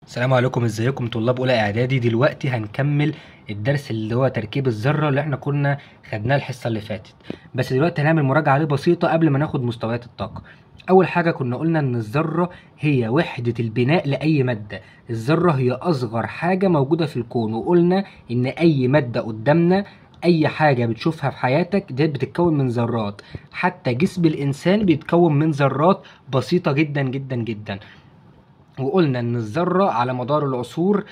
السلام عليكم، ازيكم طلاب اولى اعدادي؟ دلوقتي هنكمل الدرس اللي هو تركيب الذره اللي احنا كنا خدناه الحصه اللي فاتت. بس دلوقتي هنعمل مراجعه عليه بسيطه قبل ما ناخد مستويات الطاقه. اول حاجه كنا قلنا ان الذره هي وحده البناء لاي ماده. الذره هي اصغر حاجه موجوده في الكون، وقلنا ان اي ماده قدامنا، اي حاجه بتشوفها في حياتك دي بتتكون من ذرات. حتى جسم الانسان بيتكون من ذرات بسيطه جدا جدا جدا. وقلنا ان الذره على مدار العصور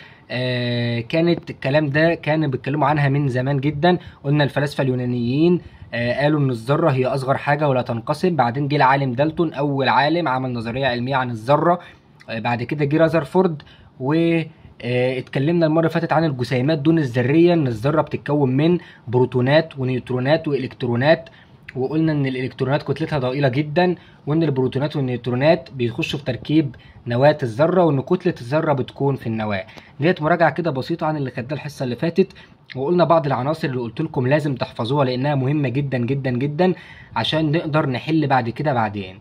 كانت الكلام ده كانوا بيتكلموا عنها من زمان جدا. قلنا الفلاسفه اليونانيين قالوا ان الذره هي اصغر حاجه ولا تنقسم. بعدين جه العالم دالتون، اول عالم عمل نظريه علميه عن الذره. بعد كده جه رازرفورد، و اتكلمنا المره اللي فاتت عن الجسيمات دون الذريه، ان الذره بتتكون من بروتونات ونيوترونات والكترونات. وقلنا ان الالكترونات كتلتها ضئيله جدا، وان البروتونات والنيوترونات بيخشوا في تركيب نواه الذره، وان كتله الذره بتكون في النواه. ديت مراجعه كده بسيطه عن اللي خدناه الحصه اللي فاتت. وقلنا بعض العناصر اللي قلت لكم لازم تحفظوها لانها مهمه جدا جدا جدا عشان نقدر نحل بعد كده بعدين.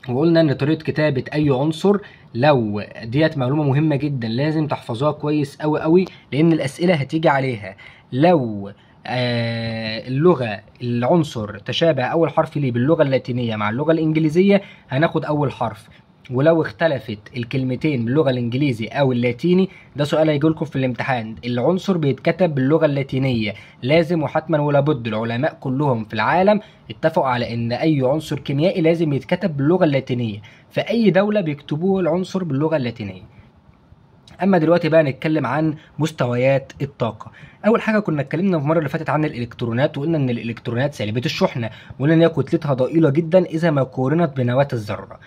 وقلنا ان طريقه كتابه اي عنصر، لو ديت معلومه مهمه جدا لازم تحفظوها كويس قوي قوي، لان الاسئله هتيجي عليها. لو اللغه العنصر تشابه اول حرف ليه باللغه اللاتينيه مع اللغه الانجليزيه هناخد اول حرف. ولو اختلفت الكلمتين باللغه الانجليزي او اللاتيني، ده سؤال هيجي لكم في الامتحان. العنصر بيتكتب باللغه اللاتينيه لازم وحتما ولا بد. العلماء كلهم في العالم اتفقوا على ان اي عنصر كيميائي لازم يتكتب باللغه اللاتينيه. في اي دوله بيكتبوه العنصر باللغه اللاتينيه. اما دلوقتي بقى نتكلم عن مستويات الطاقه. اول حاجه كنا اتكلمنا في المره اللي فاتت عن الالكترونات، وقلنا ان الالكترونات سالبه الشحنه، وقلنا ان هي كتلتها ضئيله جدا اذا ما قورنت بنواه الذره.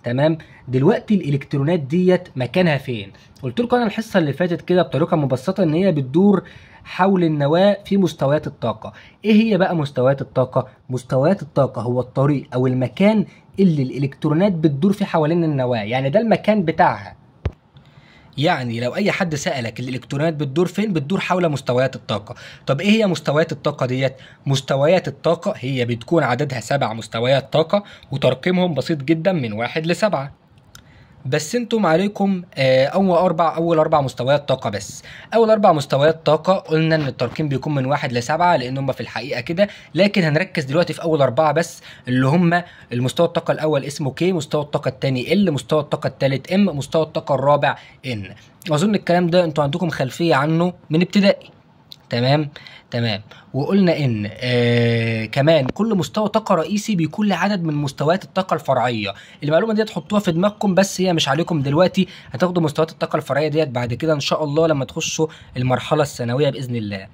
تمام. دلوقتي الالكترونات ديت مكانها فين؟ قلت لكم انا الحصه اللي فاتت كده بطريقه مبسطه ان هي بتدور حول النواه في مستويات الطاقه. ايه هي بقى مستويات الطاقه؟ مستويات الطاقه هو الطريق او المكان اللي الالكترونات بتدور فيه حوالين النواه، يعني ده المكان بتاعها. يعني لو اي حد سألك الالكترونات بتدور فين، بتدور حول مستويات الطاقة. طب ايه هي مستويات الطاقة ديت؟ مستويات الطاقة هي بتكون عددها 7 مستويات طاقة، وترقيمهم بسيط جدا من 1 ل7. بس انتم عليكم اول اربع مستويات طاقه بس. اول 4 مستويات طاقه قلنا ان الترقيم بيكون من 1 ل7 لان هم في الحقيقه كده، لكن هنركز دلوقتي في اول 4 بس، اللي هم المستوى الطاقه الاول اسمه كي، مستوى الطاقه الثاني ال، مستوى الطاقه الثالث ام، مستوى الطاقه الرابع ان. اظن الكلام ده انتوا عندكم خلفيه عنه من ابتدائي. تمام. تمام. وقلنا ان كمان كل مستوى طاقه رئيسي بيكون له عدد من مستويات الطاقه الفرعيه. المعلومه دي تحطوها في دماغكم، بس هي مش عليكم دلوقتي. هتاخدوا مستويات الطاقه الفرعيه ديت بعد كده ان شاء الله لما تخشوا المرحله الثانويه باذن الله.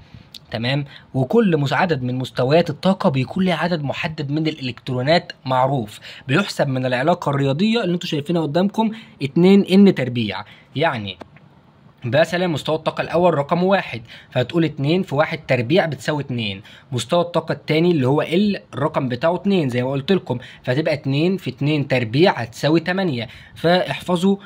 تمام. وكل عدد من مستويات الطاقه بيكون له عدد محدد من الالكترونات معروف، بيحسب من العلاقه الرياضيه اللي انتم شايفينها قدامكم 2 ان تربيع. يعني مثلا مستوى الطاقة الأول رقم 1، فهتقول 2 في 1 تربيع بتساوي 2. مستوى الطاقة التاني اللي هو ال، الرقم بتاعه 2 زي ما قلت لكم، فهتبقى 2 في 2 تربيع هتساوي 8. فاحفظوا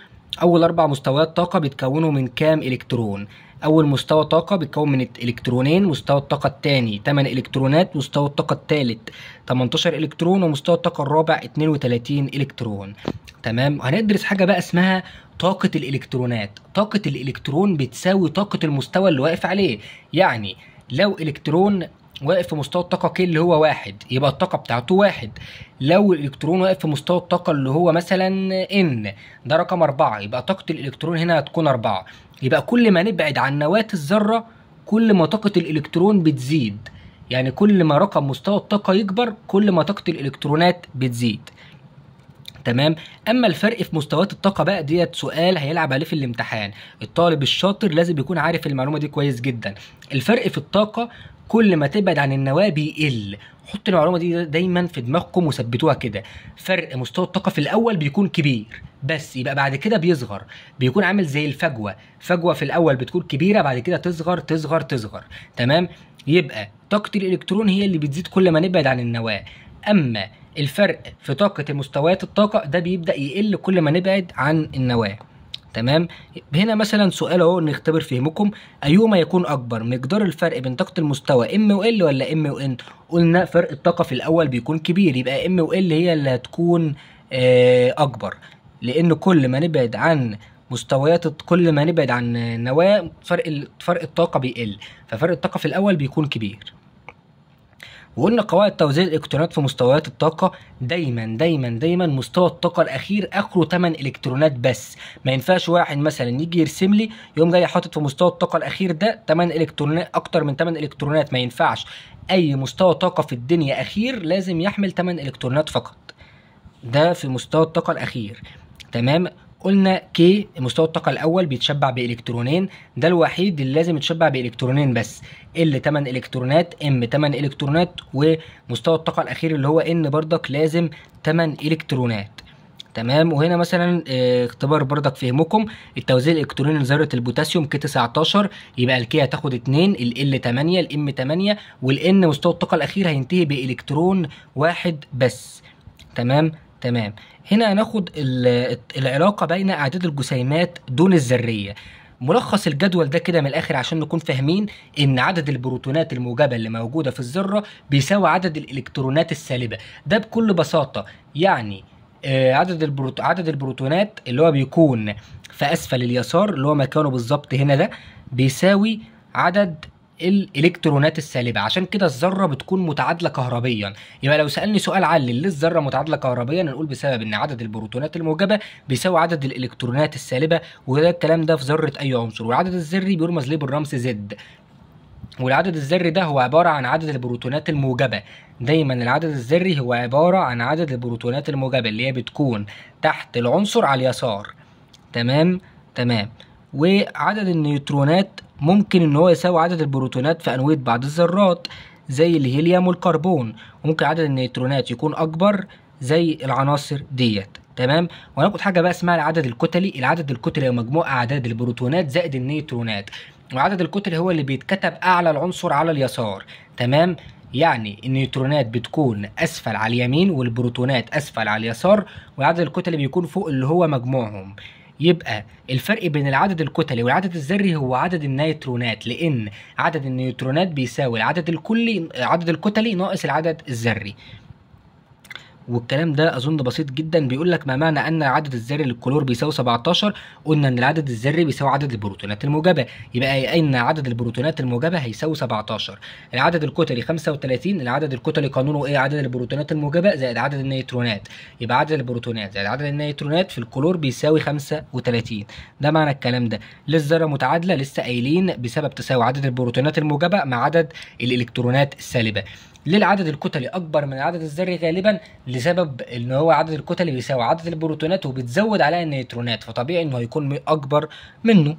أول 4 مستويات طاقة بيتكونوا من كام إلكترون. أول مستوى طاقة بيتكون من إلكترونين، مستوى الطاقة التاني 8 إلكترونات، مستوى الطاقة التالت 18 إلكترون، ومستوى الطاقة الرابع 32 إلكترون. تمام. هندرس حاجة بقى اسمها طاقة الإلكترونات. طاقة الإلكترون بتساوي طاقة المستوى اللي واقف عليه. يعني لو إلكترون واقف في مستوى الطاقة ك اللي هو 1، يبقى الطاقة بتاعته 1. لو الإلكترون واقف في مستوى الطاقة اللي هو مثلا إن، ده رقم 4، يبقى طاقة الإلكترون هنا هتكون 4. يبقى كل ما نبعد عن نواة الذرة كل ما طاقة الإلكترون بتزيد. يعني كل ما رقم مستوى الطاقة يكبر كل ما طاقة الإلكترونات بتزيد. تمام. اما الفرق في مستويات الطاقه بقى ديت سؤال هيلعب عليه في الامتحان. الطالب الشاطر لازم يكون عارف المعلومه دي كويس جدا. الفرق في الطاقه كل ما تبعد عن النواه بيقل. حط المعلومه دي دايما في دماغكم وثبتوها كده. فرق مستوى الطاقه في الاول بيكون كبير، بس يبقى بعد كده بيصغر، بيكون عامل زي الفجوه. فجوه في الاول بتكون كبيره بعد كده تصغر تصغر تصغر. تمام. يبقى طاقه الالكترون هي اللي بتزيد كل ما نبعد عن النواه. اما الفرق في طاقة مستويات الطاقة ده بيبدأ يقل كل ما نبعد عن النواة. تمام. هنا مثلا سؤال اهو نختبر فهمكم. ايهما يكون اكبر، مقدار الفرق بين طاقة المستوى ام وال ولا ام وان؟ قلنا فرق الطاقة في الاول بيكون كبير، يبقى ام وال هي اللي هتكون اكبر، لان كل ما نبعد عن مستويات كل ما نبعد عن النواة فرق الطاقة بيقل، ففرق الطاقة في الأول بيكون كبير. وقلنا قواعد توزيع الالكترونات في مستويات الطاقة، دايما مستوى الطاقة الأخير آخره 8 إلكترونات بس. ما ينفعش واحد مثلا يجي يرسم لي يقوم جاي حاطط في مستوى الطاقة الأخير ده 8 إلكترونات، أكتر من 8 إلكترونات ما ينفعش. أي مستوى طاقة في الدنيا أخير لازم يحمل 8 إلكترونات فقط، ده في مستوى الطاقة الأخير. تمام. قلنا كي مستوى الطاقة الأول بيتشبع بإلكترونين، ده الوحيد اللي لازم يتشبع بإلكترونين بس. ال 8 إلكترونات، ام 8 إلكترونات، ومستوى الطاقة الأخير اللي هو ان بردك لازم 8 إلكترونات. تمام. وهنا مثلا اختبار بردك فهمكم، التوزيع الإلكتروني لذرة البوتاسيوم كي 19، يبقى الكي هتاخد 2، ال 8، الام 8، والان مستوى الطاقة الأخير هينتهي بإلكترون واحد بس. تمام. هنا هناخد العلاقة بين أعداد الجسيمات دون الذرية. ملخص الجدول ده كده من الآخر عشان نكون فاهمين إن عدد البروتونات الموجبة اللي موجودة في الذرة بيساوي عدد الإلكترونات السالبة. ده بكل بساطة يعني عدد البروتونات اللي هو بيكون في أسفل اليسار اللي هو مكانه بالظبط هنا ده بيساوي عدد الالكترونات السالبه. عشان كده الذره بتكون متعادله كهربيا. يبقى لو سالني سؤال علل ليه الذره متعادله كهربيا، نقول بسبب ان عدد البروتونات الموجبه بيساوي عدد الالكترونات السالبه، وده الكلام ده في ذره اي عنصر. والعدد الذري بيرمز ليه بالرمز زد، والعدد الذري ده هو عباره عن عدد البروتونات الموجبه. دايما العدد الذري هو عباره عن عدد البروتونات الموجبه اللي هي بتكون تحت العنصر على اليسار. تمام. وعدد النيوترونات ممكن ان هو يساوي عدد البروتونات في انوية بعض الذرات زي الهيليوم والكربون، وممكن عدد النيوترونات يكون اكبر زي العناصر ديت. تمام. وهناخد حاجه بقى اسمها العدد الكتلي. العدد الكتلي هو مجموع اعداد البروتونات زائد النيوترونات، وعدد الكتلي هو اللي بيتكتب اعلى العنصر على اليسار. تمام. يعني النيوترونات بتكون اسفل على اليمين والبروتونات اسفل على اليسار، والعدد الكتلي بيكون فوق اللي هو مجموعهم. يبقى الفرق بين العدد الكتلي والعدد الذري هو عدد النيوترونات، لان عدد النيوترونات بيساوي العدد الكتلي ناقص العدد الذري. والكلام ده اظن بسيط جدا. بيقول لك ما معنى ان العدد الذري للكلور بيساوي 17؟ قلنا ان العدد الذري بيساوي عدد البروتونات الموجبه، يبقى ان عدد البروتونات الموجبه هيساوي 17. العدد الكتلي 35. العدد الكتلي قانونه ايه؟ عدد البروتونات الموجبه زائد عدد النيوترونات، يبقى عدد البروتونات زائد عدد النيوترونات في الكلور بيساوي 35. ده معنى الكلام ده. للذره متعادله لسه قايلين بسبب تساوي عدد البروتونات الموجبه مع عدد الالكترونات السالبه. ليه العدد الكتلي اكبر من العدد الذري؟ غالبا لسبب ان هو عدد الكتلي بيساوي عدد البروتونات وبتزود عليها النيوترونات، فطبيعي انه هيكون اكبر منه.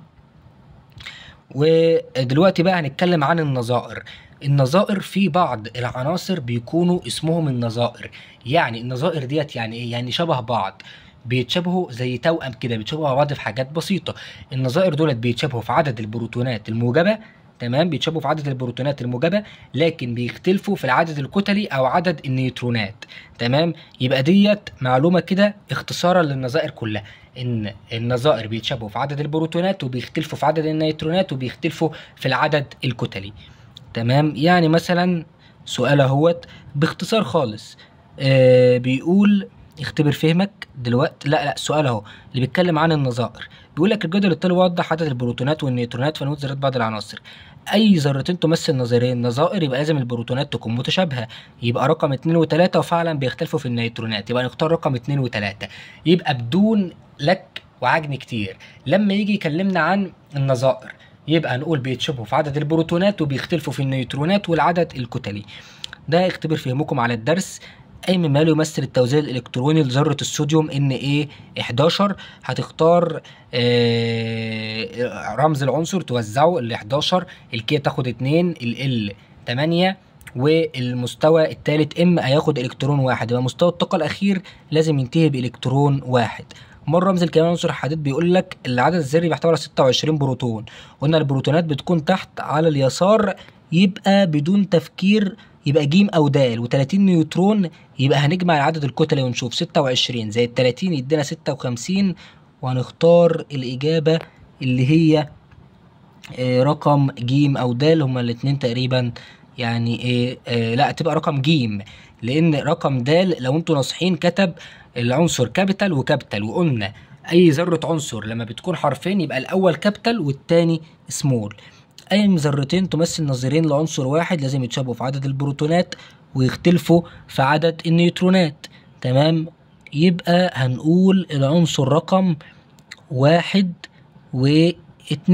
ودلوقتي بقى هنتكلم عن النظائر. النظائر في بعض العناصر بيكونوا اسمهم النظائر. يعني النظائر ديت يعني ايه؟ يعني شبه بعض، بيتشابهوا زي توأم كده، بيتشابهوا مع بعض في حاجات بسيطة. النظائر دولت بيتشابهوا في عدد البروتونات الموجبة. تمام. بيتشابهوا في عدد البروتونات الموجبة، لكن بيختلفوا في العدد الكتلي او عدد النيوترونات. تمام. يبقى ديت معلومة كده اختصارا للنظائر كلها، ان النظائر بيتشابهوا في عدد البروتونات وبيختلفوا في عدد النيوترونات وبيختلفوا في العدد الكتلي. تمام. يعني مثلا سؤال اهوت باختصار خالص بيقول اختبر فهمك دلوقتي. لا السؤال اهو اللي بيتكلم عن النظائر، بيقول لك الجدول التالي وضح عدد البروتونات والنيوترونات في نواه ذرات بعض العناصر. اي ذرتين تمثل نظيرين نظائر يبقى لازم البروتونات تكون متشابهه، يبقى رقم 2 و3، وفعلا بيختلفوا في النيوترونات، يبقى نختار رقم 2 و3. يبقى بدون لك وعجن كتير لما يجي يكلمنا عن النظائر يبقى هنقول بيتشابهوا في عدد البروتونات وبيختلفوا في النيوترونات والعدد الكتلي. ده اختبر فهمكم على الدرس. اي مما لا يمثل التوزيع الالكتروني لذره الصوديوم Na11. هتختار رمز العنصر توزعه ال 11، الكي تاخد 2، ال 8، والمستوى الثالث ام هياخد الكترون واحد، يبقى مستوى الطاقه الاخير لازم ينتهي بالكترون واحد. مره رمز الكيميائي عنصر الحديد بيقول لك العدد الذري بيحتوي على 26 بروتون، قلنا البروتونات بتكون تحت على اليسار، يبقى بدون تفكير يبقى ج او د، و30 نيوترون. يبقى هنجمع العدد الكتلي ونشوف 26 زائد 30 يدينا 56، وهنختار الاجابه اللي هي رقم ج او د. هما الاثنين تقريبا يعني لا تبقى رقم ج، لان رقم د لو انتوا ناصحين كتب العنصر كابيتال وكابيتال، وقلنا اي ذره عنصر لما بتكون حرفين يبقى الاول كابيتال والتاني سمول. اي ذرتين تمثل نظيرين لعنصر واحد لازم يتشابهوا في عدد البروتونات ويختلفوا في عدد النيوترونات. تمام، يبقى هنقول العنصر رقم 1 و2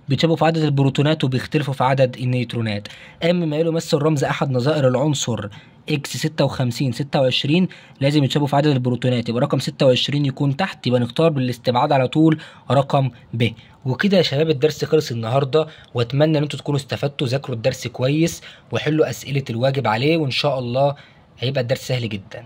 بيتشابهوا في عدد البروتونات وبيختلفوا في عدد النيوترونات. ما يمثل رمز احد نظائر العنصر اكس 56 26 لازم يتشابهوا في عدد البروتونات، يبقى رقم 26 يكون تحت، يبقى نختار بالاستبعاد على طول رقم ب. وكده يا شباب الدرس خلص النهارده، واتمنى ان انتوا تكونوا استفدتوا. ذاكروا الدرس كويس وحلوا اسئله الواجب عليه، وان شاء الله هيبقى الدرس سهل جدا.